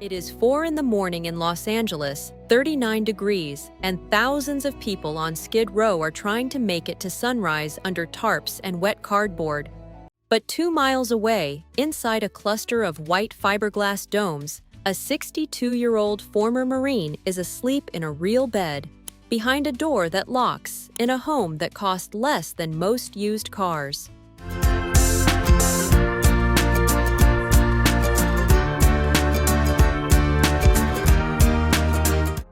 It is 4 in the morning in Los Angeles, 39 degrees, and thousands of people on Skid Row are trying to make it to sunrise under tarps and wet cardboard. But 2 miles away, inside a cluster of white fiberglass domes, a 62-year-old former Marine is asleep in a real bed, behind a door that locks, in a home that cost less than most used cars.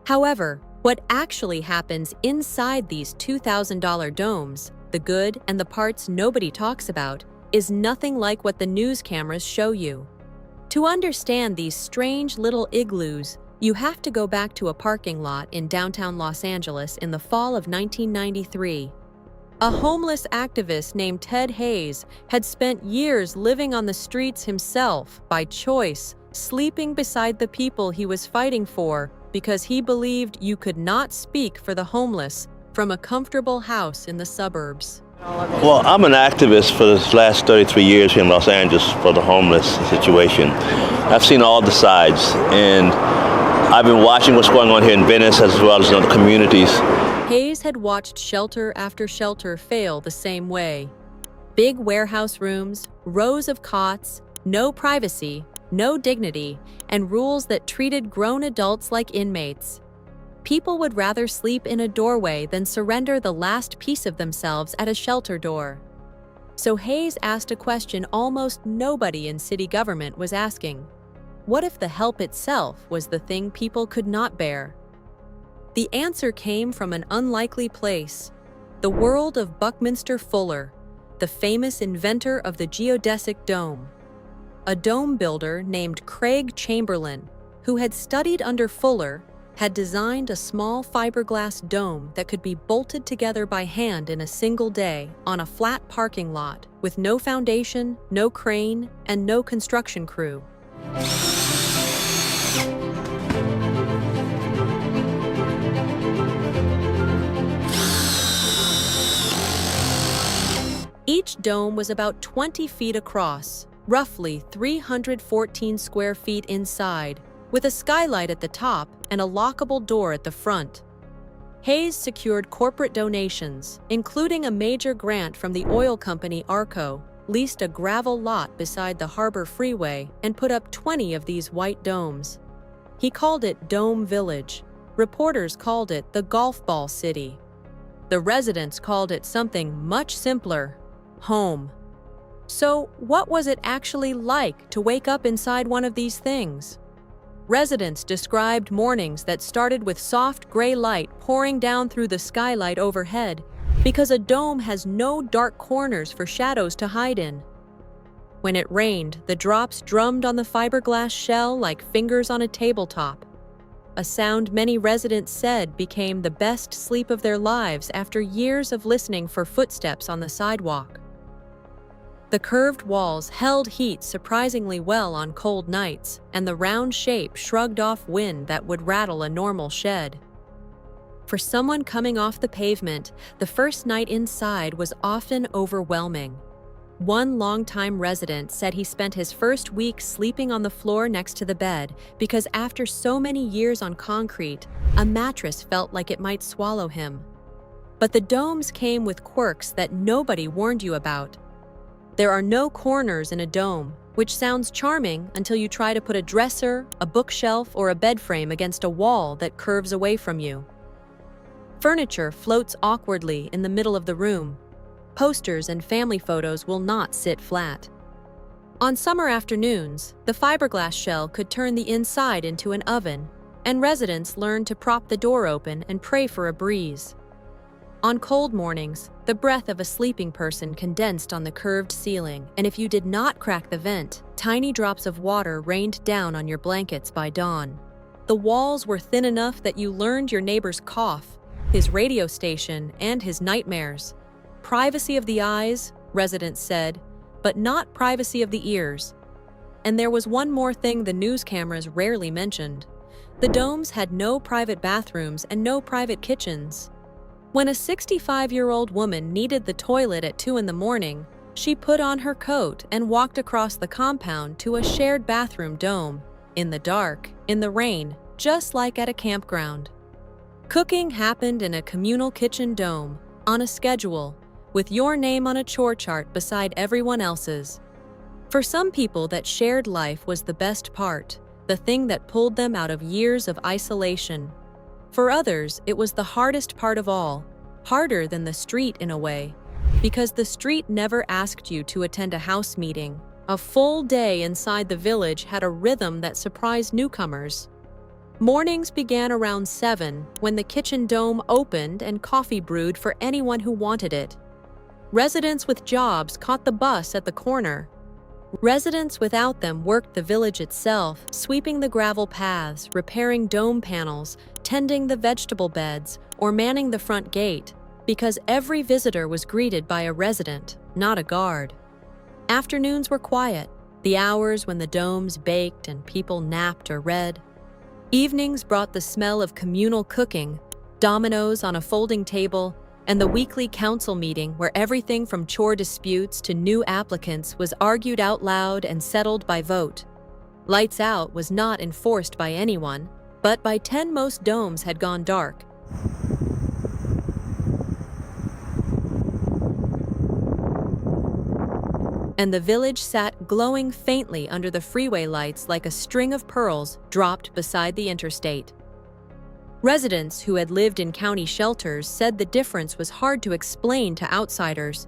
However, what actually happens inside these $2,000 domes, the good and the parts nobody talks about, is nothing like what the news cameras show you. To understand these strange little igloos, you have to go back to a parking lot in downtown Los Angeles in the fall of 1993. A homeless activist named Ted Hayes had spent years living on the streets himself, by choice, sleeping beside the people he was fighting for, because he believed you could not speak for the homeless from a comfortable house in the suburbs. Well, I'm an activist for the last 33 years here in Los Angeles for the homeless situation. I've seen all the sides, and I've been watching what's going on here in Venice as well as in other communities. Hayes had watched shelter after shelter fail the same way. Big warehouse rooms, rows of cots, no privacy, no dignity, and rules that treated grown adults like inmates. People would rather sleep in a doorway than surrender the last piece of themselves at a shelter door. So Hayes asked a question almost nobody in city government was asking. What if the help itself was the thing people could not bear? The answer came from an unlikely place, the world of Buckminster Fuller, the famous inventor of the geodesic dome. A dome builder named Craig Chamberlain, who had studied under Fuller, had designed a small fiberglass dome that could be bolted together by hand in a single day on a flat parking lot with no foundation, no crane, and no construction crew. Each dome was about 20 feet across, roughly 314 square feet inside, with a skylight at the top and a lockable door at the front. Hayes secured corporate donations, including a major grant from the oil company Arco, leased a gravel lot beside the Harbor Freeway, and put up 20 of these white domes. He called it Dome Village. Reporters called it the Golf Ball City. The residents called it something much simpler: home. So, what was it actually like to wake up inside one of these things? Residents described mornings that started with soft gray light pouring down through the skylight overhead, because a dome has no dark corners for shadows to hide in. When it rained, the drops drummed on the fiberglass shell like fingers on a tabletop, a sound many residents said became the best sleep of their lives after years of listening for footsteps on the sidewalk. The curved walls held heat surprisingly well on cold nights, and the round shape shrugged off wind that would rattle a normal shed. For someone coming off the pavement, the first night inside was often overwhelming. One longtime resident said he spent his first week sleeping on the floor next to the bed because after so many years on concrete, a mattress felt like it might swallow him. But the domes came with quirks that nobody warned you about. There are no corners in a dome, which sounds charming until you try to put a dresser, a bookshelf, or a bed frame against a wall that curves away from you. Furniture floats awkwardly in the middle of the room. Posters and family photos will not sit flat. On summer afternoons, the fiberglass shell could turn the inside into an oven, and residents learned to prop the door open and pray for a breeze. On cold mornings, the breath of a sleeping person condensed on the curved ceiling, and if you did not crack the vent, tiny drops of water rained down on your blankets by dawn. The walls were thin enough that you learned your neighbor's cough, his radio station, and his nightmares. Privacy of the eyes, residents said, but not privacy of the ears. And there was one more thing the news cameras rarely mentioned. The domes had no private bathrooms and no private kitchens. When a 65-year-old woman needed the toilet at 2 in the morning, she put on her coat and walked across the compound to a shared bathroom dome, in the dark, in the rain, just like at a campground. Cooking happened in a communal kitchen dome, on a schedule, with your name on a chore chart beside everyone else's. For some people, that shared life was the best part, the thing that pulled them out of years of isolation. For others, it was the hardest part of all, harder than the street in a way, because the street never asked you to attend a house meeting. A full day inside the village had a rhythm that surprised newcomers. Mornings began around 7 when the kitchen dome opened and coffee brewed for anyone who wanted it. Residents with jobs caught the bus at the corner. Residents without them worked the village itself, sweeping the gravel paths, repairing dome panels, tending the vegetable beds, or manning the front gate, because every visitor was greeted by a resident, not a guard. Afternoons were quiet, the hours when the domes baked and people napped or read. Evenings brought the smell of communal cooking, dominoes on a folding table, and the weekly council meeting where everything from chore disputes to new applicants was argued out loud and settled by vote. Lights out was not enforced by anyone, but by 10 most domes had gone dark. And the village sat glowing faintly under the freeway lights like a string of pearls dropped beside the interstate. Residents who had lived in county shelters said the difference was hard to explain to outsiders.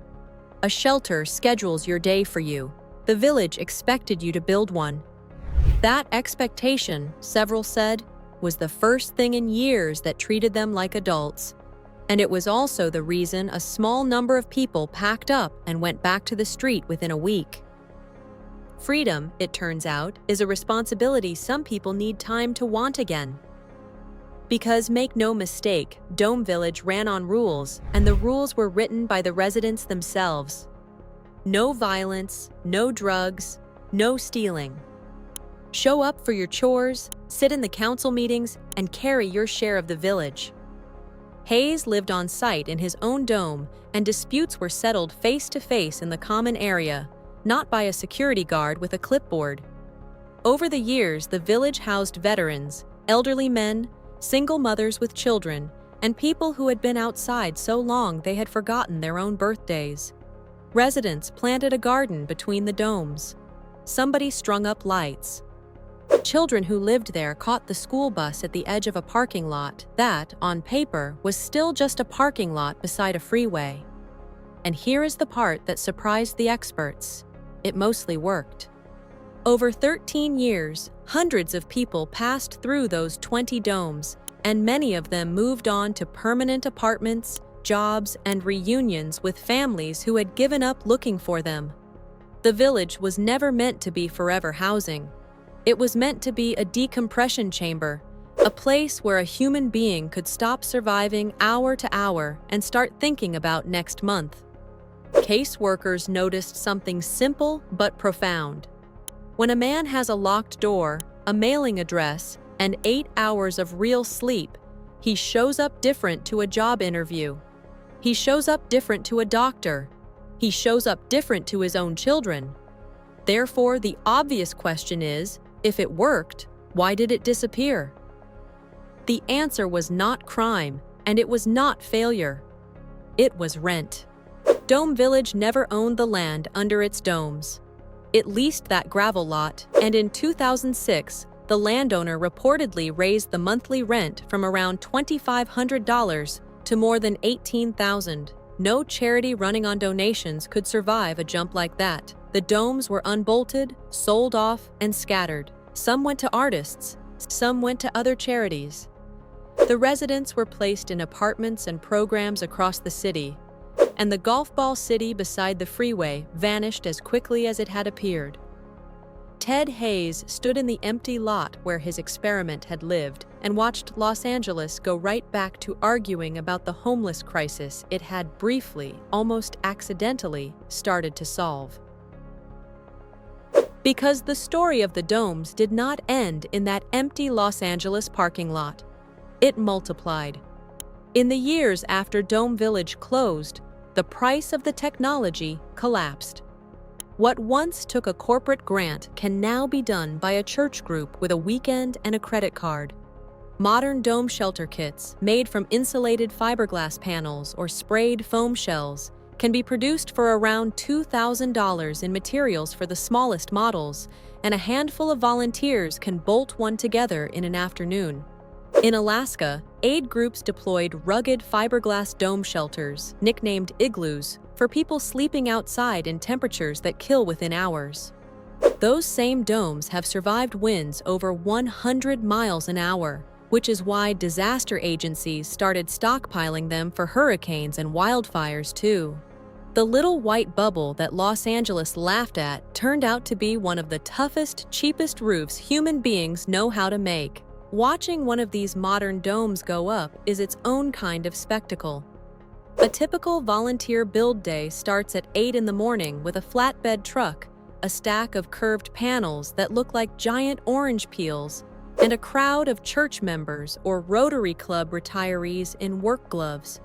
A shelter schedules your day for you. The village expected you to build one. That expectation, several said, was the first thing in years that treated them like adults. And it was also the reason a small number of people packed up and went back to the street within a week. Freedom, it turns out, is a responsibility some people need time to want again. Because make no mistake, Dome Village ran on rules, and the rules were written by the residents themselves. No violence, no drugs, no stealing. Show up for your chores, sit in the council meetings, and carry your share of the village. Hayes lived on site in his own dome, and disputes were settled face-to-face in the common area, not by a security guard with a clipboard. Over the years, the village housed veterans, elderly men, single mothers with children, and people who had been outside so long they had forgotten their own birthdays. Residents planted a garden between the domes. Somebody strung up lights. Children who lived there caught the school bus at the edge of a parking lot that, on paper, was still just a parking lot beside a freeway. And here is the part that surprised the experts. It mostly worked. Over 13 years, hundreds of people passed through those 20 domes, and many of them moved on to permanent apartments, jobs, and reunions with families who had given up looking for them. The village was never meant to be forever housing. It was meant to be a decompression chamber, a place where a human being could stop surviving hour to hour and start thinking about next month. Caseworkers noticed something simple but profound. When a man has a locked door, a mailing address, and 8 hours of real sleep, he shows up different to a job interview. He shows up different to a doctor. He shows up different to his own children. Therefore, the obvious question is, if it worked, why did it disappear? The answer was not crime, and it was not failure. It was rent. Dome Village never owned the land under its domes. It leased that gravel lot, and in 2006, the landowner reportedly raised the monthly rent from around $2,500 to more than $18,000. No charity running on donations could survive a jump like that. The domes were unbolted, sold off, and scattered. Some went to artists, some went to other charities. The residents were placed in apartments and programs across the city, and the golf ball city beside the freeway vanished as quickly as it had appeared. Ted Hayes stood in the empty lot where his experiment had lived and watched Los Angeles go right back to arguing about the homeless crisis it had briefly, almost accidentally, started to solve. Because the story of the domes did not end in that empty Los Angeles parking lot. It multiplied. In the years after Dome Village closed, the price of the technology collapsed. What once took a corporate grant can now be done by a church group with a weekend and a credit card. Modern dome shelter kits, made from insulated fiberglass panels or sprayed foam shells, can be produced for around $2,000 in materials for the smallest models, and a handful of volunteers can bolt one together in an afternoon. In Alaska, aid groups deployed rugged fiberglass dome shelters, nicknamed igloos, for people sleeping outside in temperatures that kill within hours. Those same domes have survived winds over 100 miles an hour, which is why disaster agencies started stockpiling them for hurricanes and wildfires too. The little white bubble that Los Angeles laughed at turned out to be one of the toughest, cheapest roofs human beings know how to make. Watching one of these modern domes go up is its own kind of spectacle. A typical volunteer build day starts at 8 in the morning with a flatbed truck, a stack of curved panels that look like giant orange peels, and a crowd of church members or Rotary Club retirees in work gloves.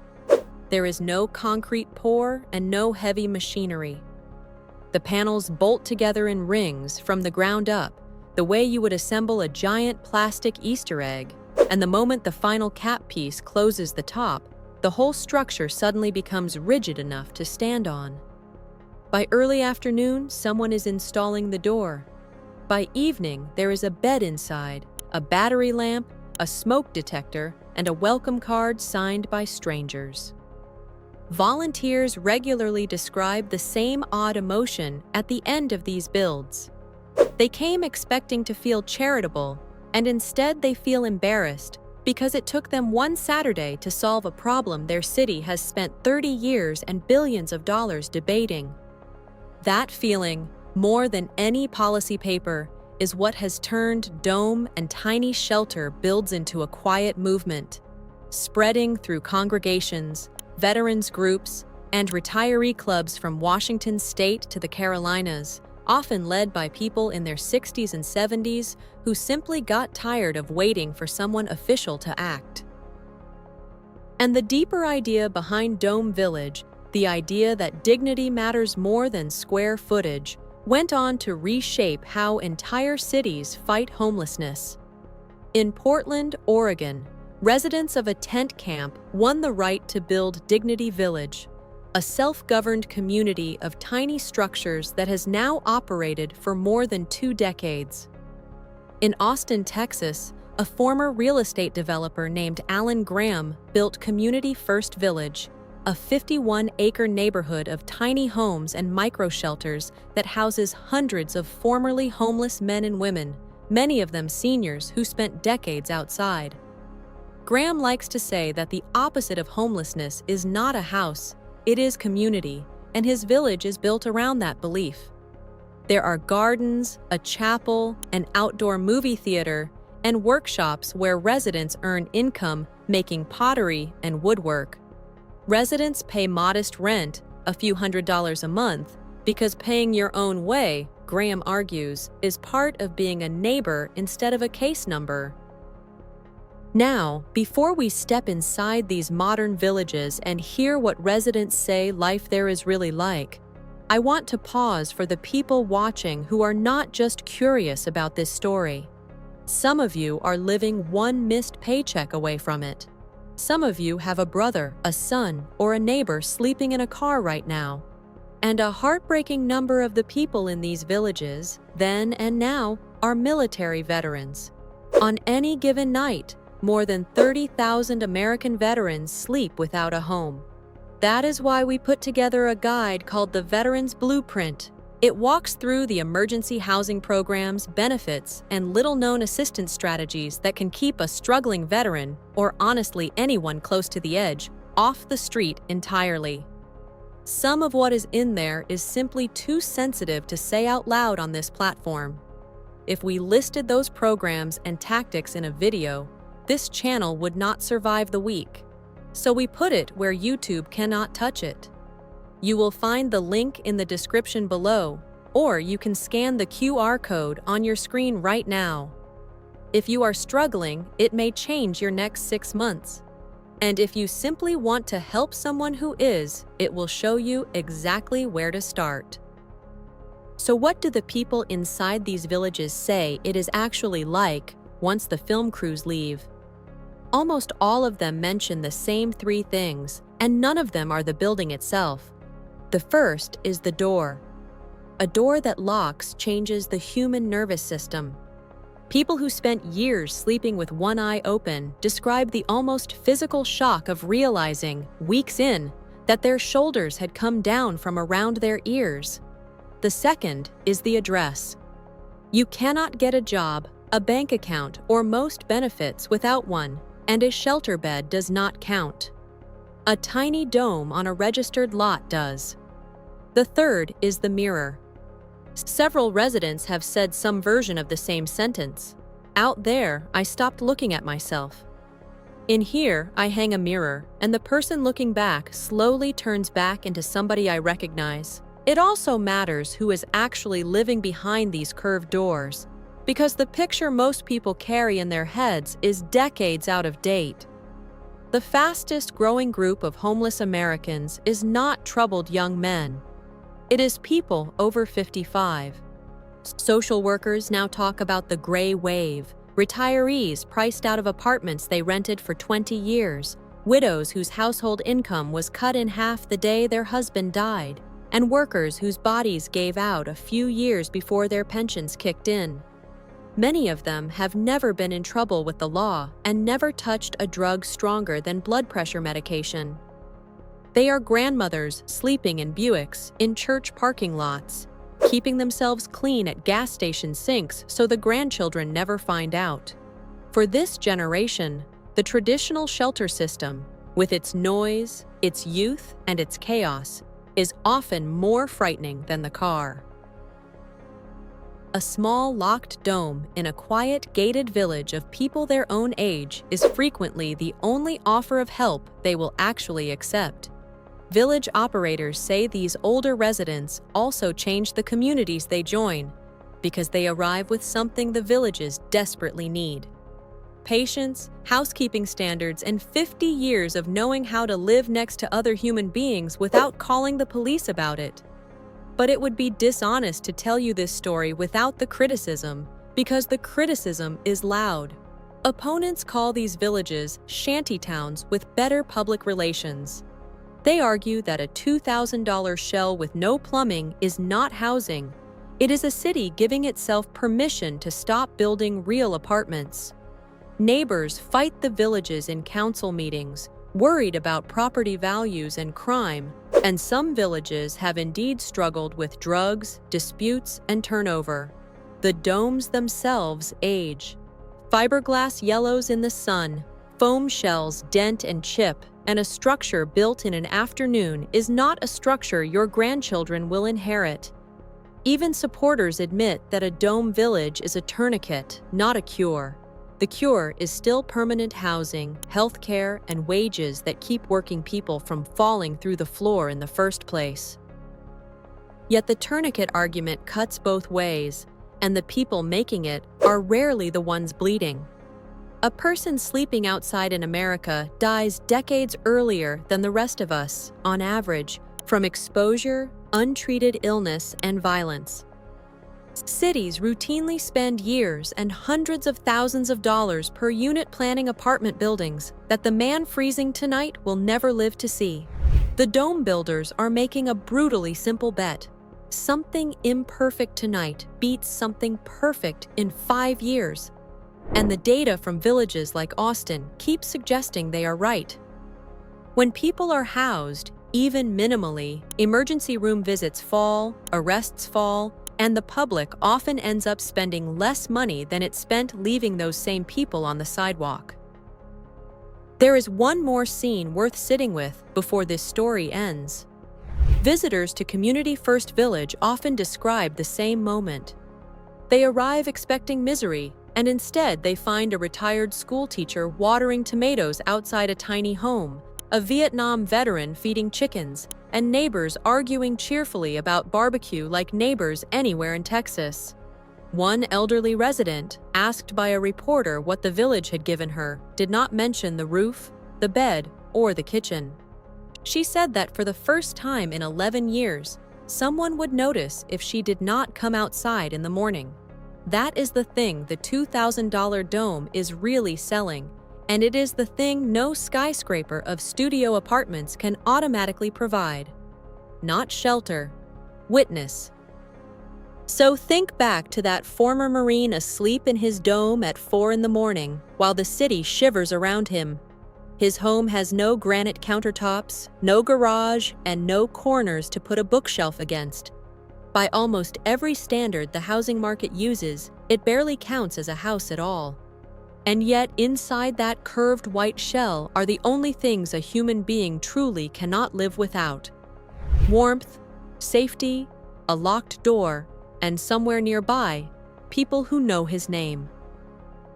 There is no concrete pour and no heavy machinery. The panels bolt together in rings from the ground up, the way you would assemble a giant plastic Easter egg, and the moment the final cap piece closes the top, the whole structure suddenly becomes rigid enough to stand on. By early afternoon, someone is installing the door. By evening, there is a bed inside, a battery lamp, a smoke detector, and a welcome card signed by strangers. Volunteers regularly describe the same odd emotion at the end of these builds. They came expecting to feel charitable, and instead they feel embarrassed because it took them one Saturday to solve a problem their city has spent 30 years and billions of dollars debating. That feeling, more than any policy paper, is what has turned dome and tiny shelter builds into a quiet movement, spreading through congregations, veterans groups, and retiree clubs from Washington state to the Carolinas, often led by people in their 60s and 70s who simply got tired of waiting for someone official to act. And the deeper idea behind Dome Village, the idea that dignity matters more than square footage, went on to reshape how entire cities fight homelessness. In Portland, Oregon, residents of a tent camp won the right to build Dignity Village, a self-governed community of tiny structures that has now operated for more than 2 decades. In Austin, Texas, a former real estate developer named Alan Graham built Community First Village, a 51-acre neighborhood of tiny homes and micro-shelters that houses hundreds of formerly homeless men and women, many of them seniors who spent decades outside. Graham likes to say that the opposite of homelessness is not a house, it is community, and his village is built around that belief. There are gardens, a chapel, an outdoor movie theater, and workshops where residents earn income making pottery and woodwork. Residents pay modest rent, a few $100s a month, because paying your own way, Graham argues, is part of being a neighbor instead of a case number. Now, before we step inside these modern villages and hear what residents say life there is really like, I want to pause for the people watching who are not just curious about this story. Some of you are living one missed paycheck away from it. Some of you have a brother, a son, or a neighbor sleeping in a car right now. And a heartbreaking number of the people in these villages, then and now, are military veterans. On any given night, more than 30,000 American veterans sleep without a home. That is why we put together a guide called the Veterans Blueprint. It walks through the emergency housing programs, benefits, and little-known assistance strategies that can keep a struggling veteran, or honestly anyone close to the edge, off the street entirely. Some of what is in there is simply too sensitive to say out loud on this platform. If we listed those programs and tactics in a video, this channel would not survive the week. So we put it where YouTube cannot touch it. You will find the link in the description below, or you can scan the QR code on your screen right now. If you are struggling, it may change your next 6 months. And if you simply want to help someone who is, it will show you exactly where to start. So what do the people inside these villages say it is actually like once the film crews leave? Almost all of them mention the same three things, and none of them are the building itself. The first is the door. A door that locks changes the human nervous system. People who spent years sleeping with one eye open describe the almost physical shock of realizing, weeks in, that their shoulders had come down from around their ears. The second is the address. You cannot get a job, a bank account, or most benefits without one, and a shelter bed does not count. A tiny dome on a registered lot does. The third is the mirror. Several residents have said some version of the same sentence. Out there, I stopped looking at myself. In here, I hang a mirror, and the person looking back slowly turns back into somebody I recognize. It also matters who is actually living behind these curved doors, because the picture most people carry in their heads is decades out of date. The fastest growing group of homeless Americans is not troubled young men. It is people over 55. Social workers now talk about the gray wave, retirees priced out of apartments they rented for 20 years, widows whose household income was cut in half the day their husband died, and workers whose bodies gave out a few years before their pensions kicked in. Many of them have never been in trouble with the law and never touched a drug stronger than blood pressure medication. They are grandmothers sleeping in Buicks in church parking lots, keeping themselves clean at gas station sinks so the grandchildren never find out. For this generation, the traditional shelter system, with its noise, its youth, and its chaos, is often more frightening than the car. A small locked dome in a quiet gated village of people their own age is frequently the only offer of help they will actually accept. Village operators say these older residents also change the communities they join because they arrive with something the villages desperately need: patience, housekeeping standards, and 50 years of knowing how to live next to other human beings without calling the police about it. But it would be dishonest to tell you this story without the criticism, because the criticism is loud. Opponents call these villages shanty towns with better public relations. They argue that a $2,000 shell with no plumbing is not housing. It is a city giving itself permission to stop building real apartments. Neighbors fight the villages in council meetings, worried about property values and crime, and some villages have indeed struggled with drugs, disputes, and turnover. The domes themselves age. Fiberglass yellows in the sun, foam shells dent and chip, and a structure built in an afternoon is not a structure your grandchildren will inherit. Even supporters admit that a dome village is a tourniquet, not a cure. The cure is still permanent housing, health care, and wages that keep working people from falling through the floor in the first place. Yet the tourniquet argument cuts both ways, and the people making it are rarely the ones bleeding. A person sleeping outside in America dies decades earlier than the rest of us, on average, from exposure, untreated illness, and violence. Cities routinely spend years and hundreds of thousands of dollars per unit planning apartment buildings that the man freezing tonight will never live to see. The dome builders are making a brutally simple bet. Something imperfect tonight beats something perfect in 5 years. And the data from villages like Austin keeps suggesting they are right. When people are housed, even minimally, emergency room visits fall, arrests fall, and the public often ends up spending less money than it spent leaving those same people on the sidewalk. There is one more scene worth sitting with before this story ends. Visitors to Community First Village often describe the same moment. They arrive expecting misery, and instead they find a retired school teacher watering tomatoes outside a tiny home, a Vietnam veteran feeding chickens, and neighbors arguing cheerfully about barbecue like neighbors anywhere in Texas. One elderly resident, asked by a reporter what the village had given her, did not mention the roof, the bed, or the kitchen. She said that for the first time in 11 years, Someone would notice if she did not come outside in the morning. That is the thing the $2,000 dome is really selling, and it is the thing no skyscraper of studio apartments can automatically provide. Not shelter, witness. So think back to that former Marine asleep in his dome at 4 in the morning while the city shivers around him. His home has no granite countertops, no garage, and no corners to put a bookshelf against. By almost every standard the housing market uses, it barely counts as a house at all. And yet, inside that curved white shell are the only things a human being truly cannot live without: warmth, safety, a locked door, and somewhere nearby, people who know his name.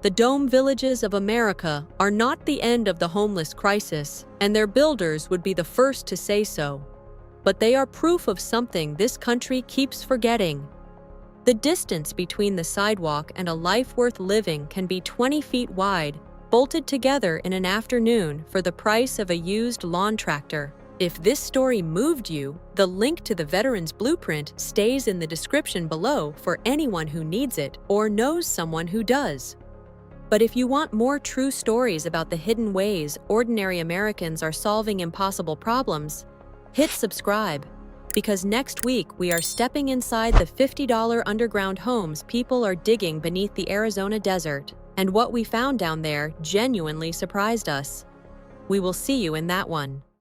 The dome villages of America are not the end of the homeless crisis, and their builders would be the first to say so. But they are proof of something this country keeps forgetting. The distance between the sidewalk and a life worth living can be 20 feet wide, bolted together in an afternoon for the price of a used lawn tractor. If this story moved you, the link to the Veteran's Blueprint stays in the description below for anyone who needs it or knows someone who does. But if you want more true stories about the hidden ways ordinary Americans are solving impossible problems, hit subscribe, because next week we are stepping inside the $50 underground homes people are digging beneath the Arizona desert, and what we found down there genuinely surprised us. We will see you in that one.